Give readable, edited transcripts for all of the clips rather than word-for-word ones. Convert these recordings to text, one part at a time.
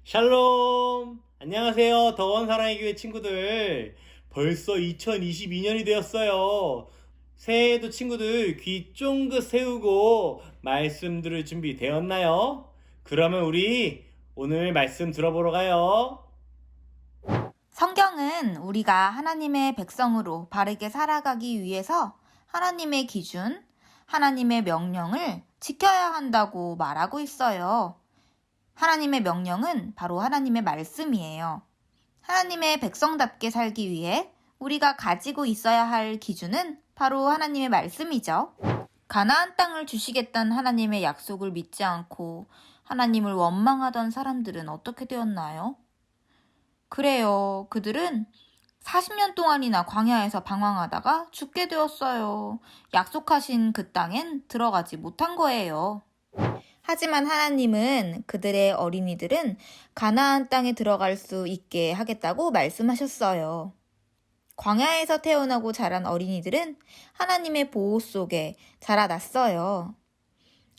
샬롬! 안녕하세요. 더원 사랑의 교회 친구들. 벌써 2022년이 되었어요. 새해에도 친구들 귀 쫑긋 세우고 말씀 들을 준비 되었나요? 그러면 우리 오늘 말씀 들어보러 가요. 성경은 우리가 하나님의 백성으로 바르게 살아가기 위해서 하나님의 기준, 하나님의 명령을 지켜야 한다고 말하고 있어요. 하나님의 명령은 바로 하나님의 말씀이에요. 하나님의 백성답게 살기 위해 우리가 가지고 있어야 할 기준은 바로 하나님의 말씀이죠. 가나안 땅을 주시겠다는 하나님의 약속을 믿지 않고 하나님을 원망하던 사람들은 어떻게 되었나요? 그래요. 그들은 40년 동안이나 광야에서 방황하다가 죽게 되었어요. 약속하신 그 땅엔 들어가지 못한 거예요. 하지만 하나님은 그들의 어린이들은 가나안 땅에 들어갈 수 있게 하겠다고 말씀하셨어요. 광야에서 태어나고 자란 어린이들은 하나님의 보호 속에 자라났어요.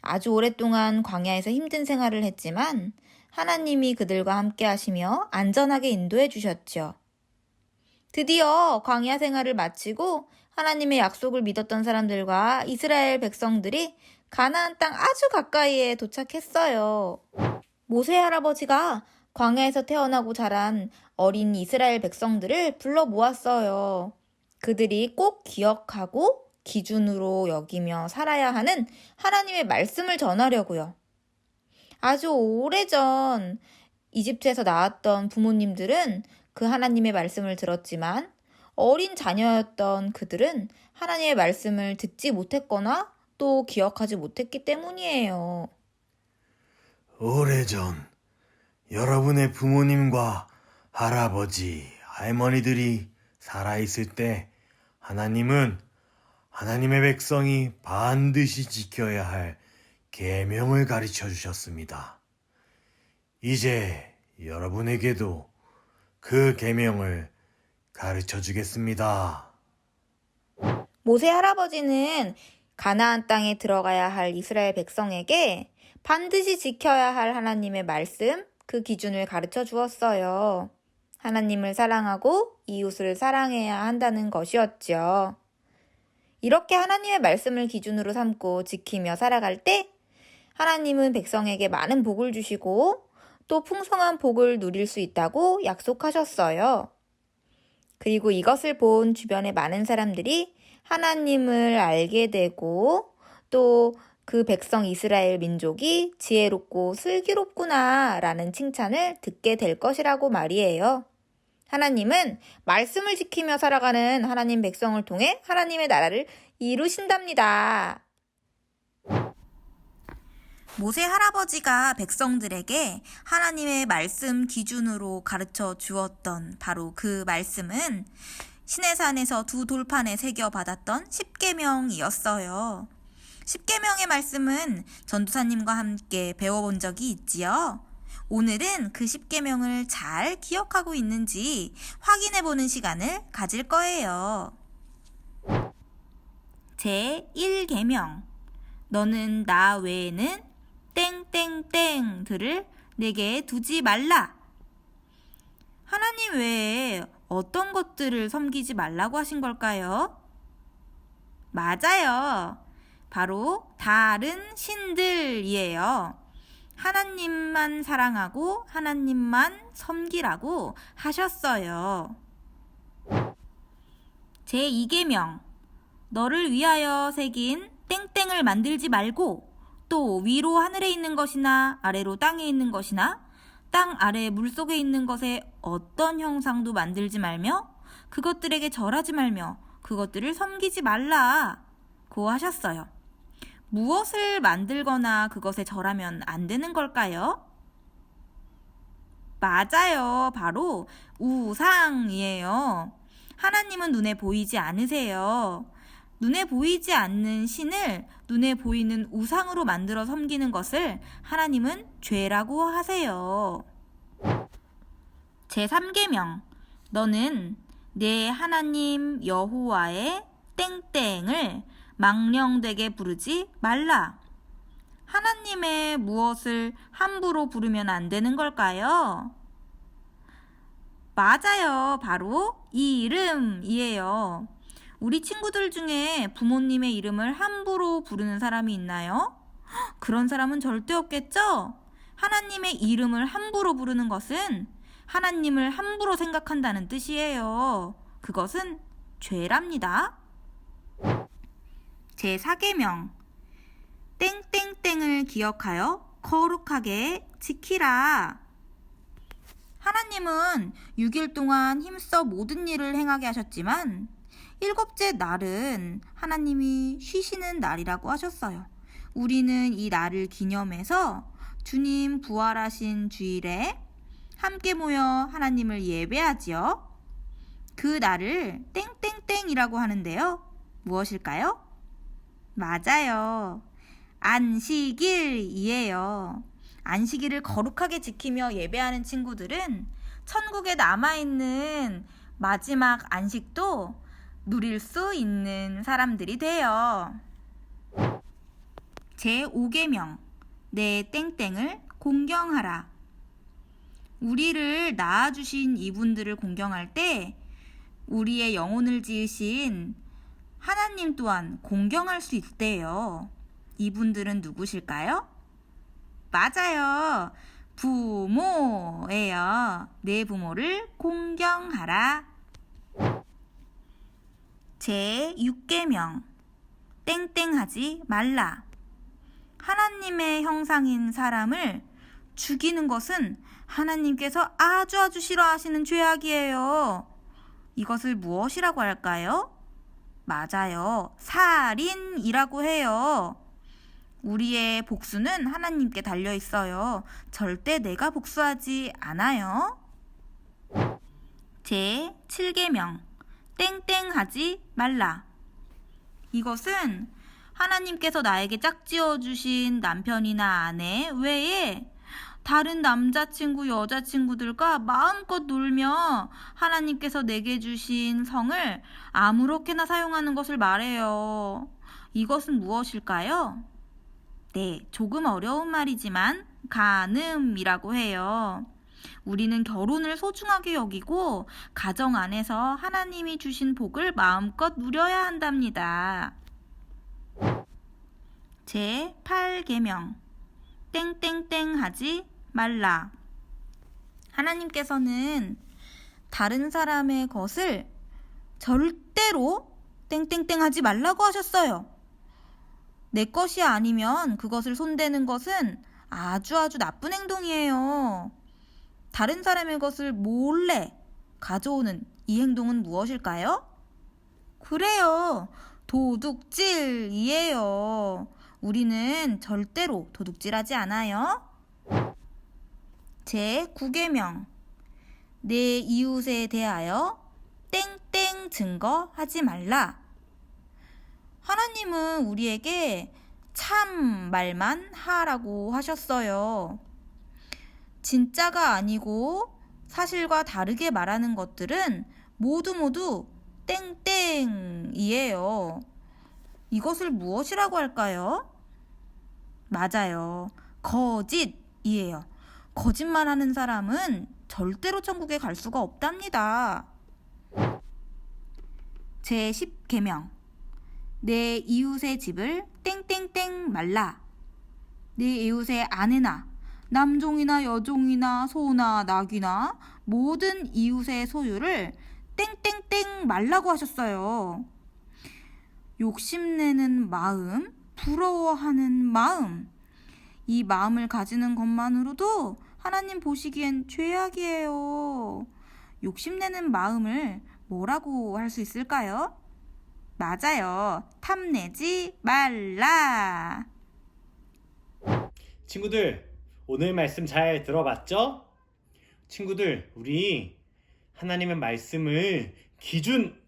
아주 오랫동안 광야에서 힘든 생활을 했지만 하나님이 그들과 함께 하시며 안전하게 인도해 주셨죠. 드디어 광야 생활을 마치고 하나님의 약속을 믿었던 사람들과 이스라엘 백성들이 가나안 땅 아주 가까이에 도착했어요. 모세 할아버지가 광야에서 태어나고 자란 어린 이스라엘 백성들을 불러 모았어요. 그들이 꼭 기억하고 기준으로 여기며 살아야 하는 하나님의 말씀을 전하려고요. 아주 오래전 이집트에서 나왔던 부모님들은 그 하나님의 말씀을 들었지만 어린 자녀였던 그들은 하나님의 말씀을 듣지 못했거나 또 기억하지 못했기 때문이에요. 오래전 여러분의 부모님과 할아버지, 할머니들이 살아있을 때 하나님은 하나님의 백성이 반드시 지켜야 할 계명을 가르쳐 주셨습니다. 이제 여러분에게도 그 계명을 가르쳐 주겠습니다. 모세 할아버지는 가나안 땅에 들어가야 할 이스라엘 백성에게 반드시 지켜야 할 하나님의 말씀, 그 기준을 가르쳐 주었어요. 하나님을 사랑하고 이웃을 사랑해야 한다는 것이었죠. 이렇게 하나님의 말씀을 기준으로 삼고 지키며 살아갈 때 하나님은 백성에게 많은 복을 주시고 또 풍성한 복을 누릴 수 있다고 약속하셨어요. 그리고 이것을 본 주변의 많은 사람들이 하나님을 알게 되고 또 그 백성 이스라엘 민족이 지혜롭고 슬기롭구나 라는 칭찬을 듣게 될 것이라고 말이에요. 하나님은 말씀을 지키며 살아가는 하나님 백성을 통해 하나님의 나라를 이루신답니다. 모세 할아버지가 백성들에게 하나님의 말씀 기준으로 가르쳐 주었던 바로 그 말씀은 시내산에서 두 돌판에 새겨받았던 십계명이었어요. 십계명의 말씀은 전도사님과 함께 배워본 적이 있지요. 오늘은 그 십계명을 잘 기억하고 있는지 확인해보는 시간을 가질 거예요. 제1계명 너는 나 외에는 땡땡땡들을 내게 두지 말라. 하나님 외에 어떤 것들을 섬기지 말라고 하신 걸까요? 맞아요. 바로 다른 신들이에요. 하나님만 사랑하고 하나님만 섬기라고 하셨어요. 제2계명 너를 위하여 새긴 땡땡을 만들지 말고 또 위로 하늘에 있는 것이나 아래로 땅에 있는 것이나 땅 아래 물속에 있는 것에 어떤 형상도 만들지 말며 그것들에게 절하지 말며 그것들을 섬기지 말라고 하셨어요. 무엇을 만들거나 그것에 절하면 안 되는 걸까요? 맞아요. 바로 우상이에요. 하나님은 눈에 보이지 않으세요. 눈에 보이지 않는 신을 눈에 보이는 우상으로 만들어 섬기는 것을 하나님은 죄라고 하세요. 제3계명 너는 내 하나님 여호와의 땡땡을 망령되게 부르지 말라. 하나님의 무엇을 함부로 부르면 안 되는 걸까요? 맞아요. 바로 이름이에요. 우리 친구들 중에 부모님의 이름을 함부로 부르는 사람이 있나요? 그런 사람은 절대 없겠죠? 하나님의 이름을 함부로 부르는 것은 하나님을 함부로 생각한다는 뜻이에요. 그것은 죄랍니다. 제4계명 땡땡땡을 기억하여 거룩하게 지키라. 하나님은 6일 동안 힘써 모든 일을 행하게 하셨지만 일곱째 날은 하나님이 쉬시는 날이라고 하셨어요. 우리는 이 날을 기념해서 주님 부활하신 주일에 함께 모여 하나님을 예배하지요. 그 날을 땡땡땡이라고 하는데요. 무엇일까요? 맞아요. 안식일이에요. 안식일을 거룩하게 지키며 예배하는 친구들은 천국에 남아있는 마지막 안식도 누릴 수 있는 사람들이 돼요. 제5계명 내 땡땡을 공경하라. 우리를 낳아주신 이분들을 공경할 때 우리의 영혼을 지으신 하나님 또한 공경할 수 있대요. 이분들은 누구실까요? 맞아요. 부모예요. 내 부모를 공경하라. 제6계명 땡땡하지 말라. 하나님의 형상인 사람을 죽이는 것은 하나님께서 아주 싫어하시는 죄악이에요. 이것을 무엇이라고 할까요? 맞아요. 살인이라고 해요. 우리의 복수는 하나님께 달려 있어요. 절대 내가 복수하지 않아요. 제7계명 땡땡하지 말라. 이것은 하나님께서 나에게 짝지어 주신 남편이나 아내 외에 다른 남자친구, 여자친구들과 마음껏 놀며 하나님께서 내게 주신 성을 아무렇게나 사용하는 것을 말해요. 이것은 무엇일까요? 네, 조금 어려운 말이지만 간음이라고 해요. 우리는 결혼을 소중하게 여기고 가정 안에서 하나님이 주신 복을 마음껏 누려야 한답니다. 제8계명 땡땡땡 하지 말라. 하나님께서는 다른 사람의 것을 절대로 땡땡땡 하지 말라고 하셨어요. 내 것이 아니면 그것을 손대는 것은 아주 나쁜 행동이에요. 다른 사람의 것을 몰래 가져오는 이 행동은 무엇일까요? 그래요. 도둑질이에요. 우리는 절대로 도둑질하지 않아요. 제9계명 내 이웃에 대하여 땡땡 증거하지 말라. 하나님은 우리에게 참 말만 하라고 하셨어요. 진짜가 아니고 사실과 다르게 말하는 것들은 모두 땡땡이에요. 이것을 무엇이라고 할까요? 맞아요. 거짓이에요. 거짓말하는 사람은 절대로 천국에 갈 수가 없답니다. 제10계명 내 이웃의 집을 땡땡땡 말라. 내 이웃의 아내나 남종이나 여종이나 소나 낙이나 모든 이웃의 소유를 땡땡땡 말라고 하셨어요. 욕심내는 마음, 부러워하는 마음, 이 마음을 가지는 것만으로도 하나님 보시기엔 죄악이에요. 욕심내는 마음을 뭐라고 할 수 있을까요? 맞아요. 탐내지 말라. 친구들, 오늘 말씀 잘 들어봤죠? 친구들, 우리 하나님의 말씀을 기준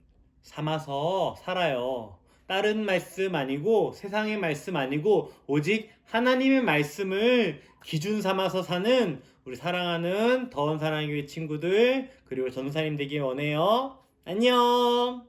삼아서 살아요. 다른 말씀 아니고 세상의 말씀 아니고 오직 하나님의 말씀을 기준 삼아서 사는 우리 사랑하는 더원 사랑의 교회 친구들, 그리고 전도사님 되길 원해요. 안녕.